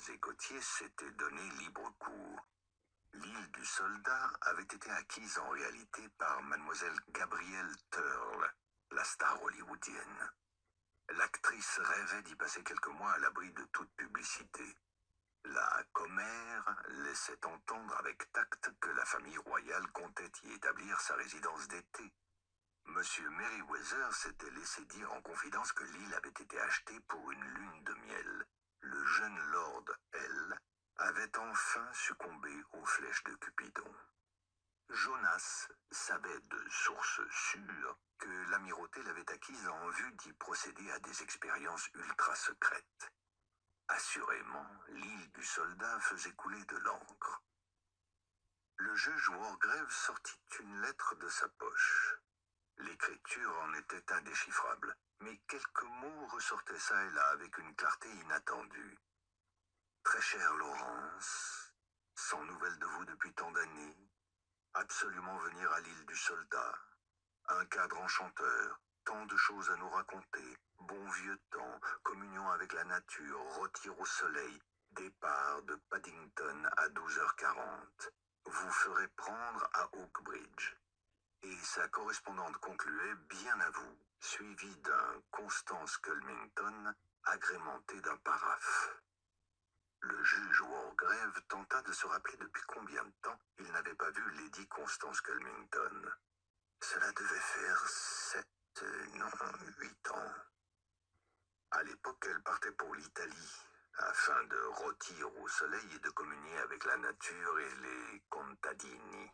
et Gauthier s'étaient donné libre cours. L'île du Soldat avait été acquise en réalité par mademoiselle Gabrielle Turle, la star hollywoodienne. L'actrice rêvait d'y passer quelques mois à l'abri de toute publicité. La commère laissait entendre avec tact que la famille royale comptait y établir sa résidence d'été. Monsieur Merryweather s'était laissé dire en confidence que l'île avait été achetée pour une lune de miel. Le jeune lord, elle, avait enfin succombé aux flèches de Cupidon. Jonas savait de sources sûres que l'amirauté l'avait acquise en vue d'y procéder à des expériences ultra secrètes. Assurément, l'île du Soldat faisait couler de l'encre. Le juge Wargrave sortit une lettre de sa poche. L'écriture en était indéchiffrable, mais quelques mots ressortaient çà et là avec une clarté inattendue. Très chère Laurence, sans nouvelles de vous depuis tant d'années, absolument venir à l'île du Soldat, un cadre enchanteur, tant de choses à nous raconter, bon vieux temps, communion avec la nature, retire au soleil, départ de Paddington à 12h40. Vous ferez prendre à Oakbridge. Et sa correspondante concluait bien à vous, suivie d'un Constance Culmington agrémenté d'un paraphe. Le juge Wargrave tenta de se rappeler depuis combien de temps il n'avait pas vu Lady Constance Culmington. Cela devait faire 8 ans. À l'époque, elle partait pour l'Italie, afin de rôtir au soleil et de communier avec la nature et les contadini.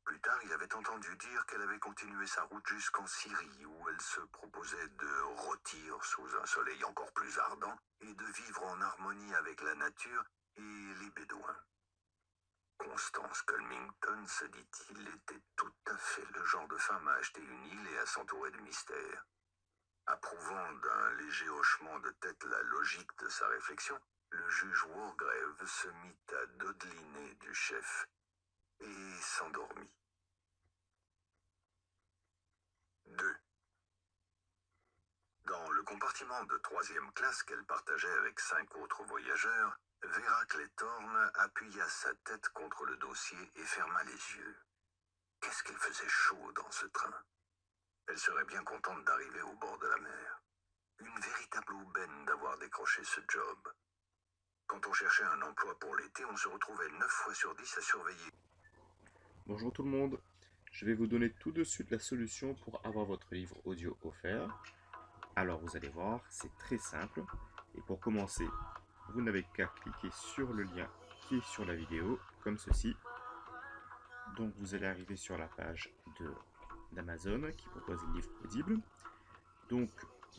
Plus tard, il avait entendu dire qu'elle avait continué sa route jusqu'en Syrie, où elle se proposait de rôtir sous un soleil encore plus ardent et de vivre en harmonie avec la nature et les Bédouins. Constance Culmington, se dit-il, était tout à fait le genre de femme à acheter une île et à s'entourer de mystères. Approuvant d'un léger hochement de tête la logique de sa réflexion, le juge Wargrave se mit à dodeliner du chef et s'endormit. 2. Dans le compartiment de 3e classe qu'elle partageait avec 5 autres voyageurs, Vera Claythorne appuya sa tête contre le dossier et ferma les yeux. Qu'est-ce qu'il faisait chaud dans ce train? Elle serait bien contente d'arriver au bord de la mer. Une véritable aubaine d'avoir décroché ce job. Quand on cherchait un emploi pour l'été, on se retrouvait 9 fois sur 10 à surveiller. Bonjour tout le monde, je vais vous donner tout de suite la solution pour avoir votre livre audio offert. Alors vous allez voir, c'est très simple. Et pour commencer, vous n'avez qu'à cliquer sur le lien qui est sur la vidéo, comme ceci. Donc vous allez arriver sur la page d'Amazon qui propose les livres audibles. Donc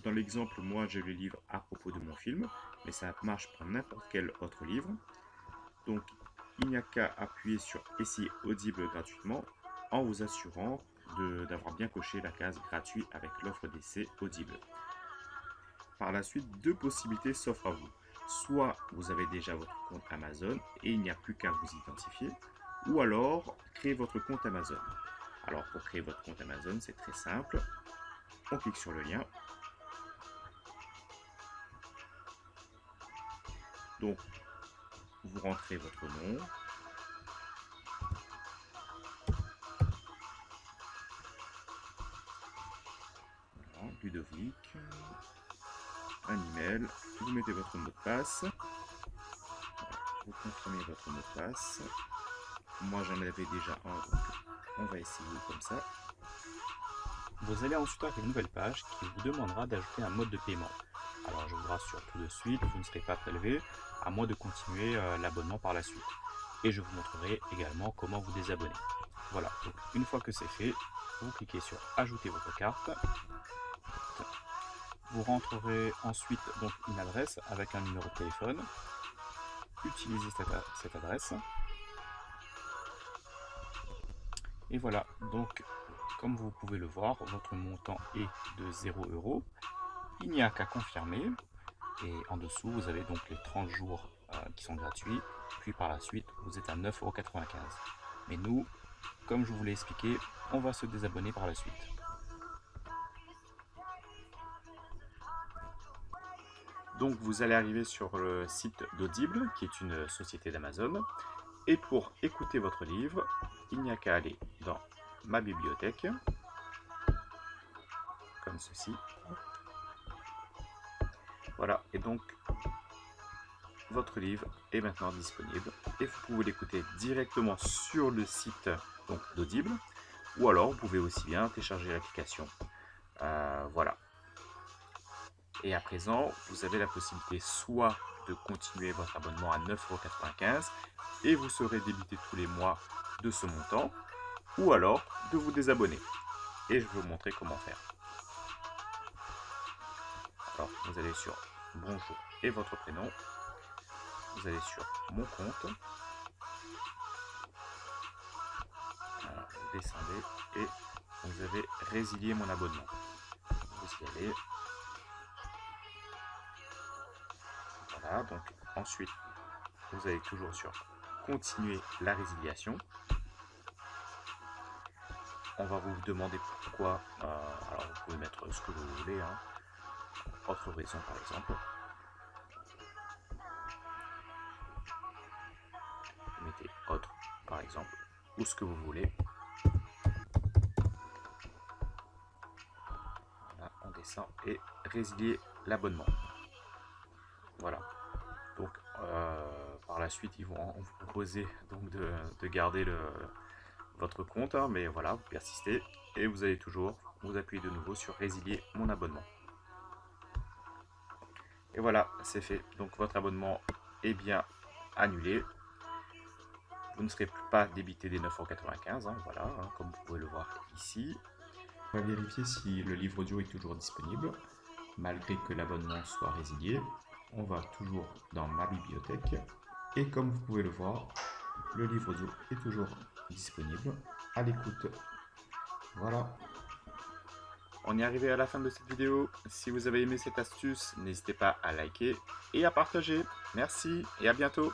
dans l'exemple, moi j'ai le livre à propos de mon film, mais ça marche pour n'importe quel autre livre. Donc il n'y a qu'à appuyer sur essayer audible gratuitement en vous assurant d'avoir bien coché la case gratuit avec l'offre d'essai audible. Par la suite, deux possibilités s'offrent à vous. Soit vous avez déjà votre compte Amazon et il n'y a plus qu'à vous identifier, ou alors créer votre compte Amazon. Alors pour créer votre compte Amazon, c'est très simple. On clique sur le lien. Donc vous rentrez votre nom. Voilà, Ludovic. Un email. Vous mettez votre mot de passe. Vous confirmez votre mot de passe. Moi j'en avais déjà un, donc on va essayer comme ça. Vous allez ensuite avoir une nouvelle page qui vous demandera d'ajouter un mode de paiement. Alors je vous rassure tout de suite, vous ne serez pas prélevé, à moins de continuer l'abonnement par la suite. Et je vous montrerai également comment vous désabonner. Voilà, donc une fois que c'est fait, vous cliquez sur ajouter votre carte. Vous rentrerez ensuite donc une adresse avec un numéro de téléphone. Utilisez cette adresse. Et voilà, donc comme vous pouvez le voir, votre montant est de 0 €. Il n'y a qu'à confirmer. Et en dessous, vous avez donc les 30 jours qui sont gratuits. Puis par la suite, vous êtes à 9,95 €. Mais nous, comme je vous l'ai expliqué, on va se désabonner par la suite. Donc vous allez arriver sur le site d'Audible, qui est une société d'Amazon. Et pour écouter votre livre, il n'y a qu'à aller dans ma bibliothèque, comme ceci. Voilà, et donc votre livre est maintenant disponible et vous pouvez l'écouter directement sur le site d'Audible, ou alors vous pouvez aussi bien télécharger l'application. Voilà. Et à présent, vous avez la possibilité soit de continuer votre abonnement à 9,95 € et vous serez débité tous les mois de ce montant, ou alors de vous désabonner. Et je vais vous montrer comment faire. Alors, vous allez sur bonjour et votre prénom. Vous allez sur mon compte. Voilà, vous descendez et vous avez résilié mon abonnement. Vous y allez. Voilà, donc ensuite, vous allez toujours sur continuer la résiliation. On va vous demander pourquoi. Alors, vous pouvez mettre ce que vous voulez. Hein. Autre raison, par exemple. Vous mettez autre, par exemple, ou ce que vous voulez. Voilà, on descend et résilier l'abonnement. Voilà. Donc, par la suite, ils vont vous proposer donc de garder votre compte, hein, mais voilà, vous persistez et vous allez toujours vous appuyer de nouveau sur résilier mon abonnement. Et voilà, c'est fait. Donc votre abonnement est bien annulé. Vous ne serez pas débité des 9,95 €, hein, voilà, hein, comme vous pouvez le voir ici. On va vérifier si le livre audio est toujours disponible, malgré que l'abonnement soit résilié. On va toujours dans ma bibliothèque et comme vous pouvez le voir, le livre audio est toujours disponible à l'écoute. Voilà. On est arrivé à la fin de cette vidéo. Si vous avez aimé cette astuce, n'hésitez pas à liker et à partager. Merci et à bientôt.